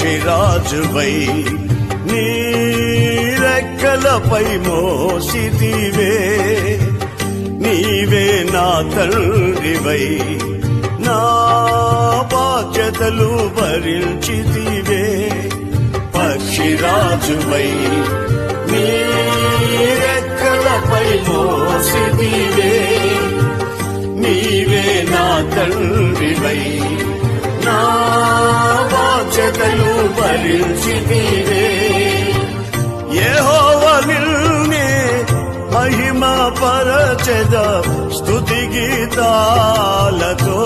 పక్షిరాజువై నీ రెక్కలపై మోసిదివే, నీవే నా తండ్రివై నా బాధ్యతలు భరించిదివే. పక్షిరాజువై నీ రెక్కలపై మోసిదివే, నీవే నా తండ్రివై నా బాధ్యతలు భరించిదివే. యెహోవా నిన్నే మహిమ పరచెద స్తుతి గీతాలతో,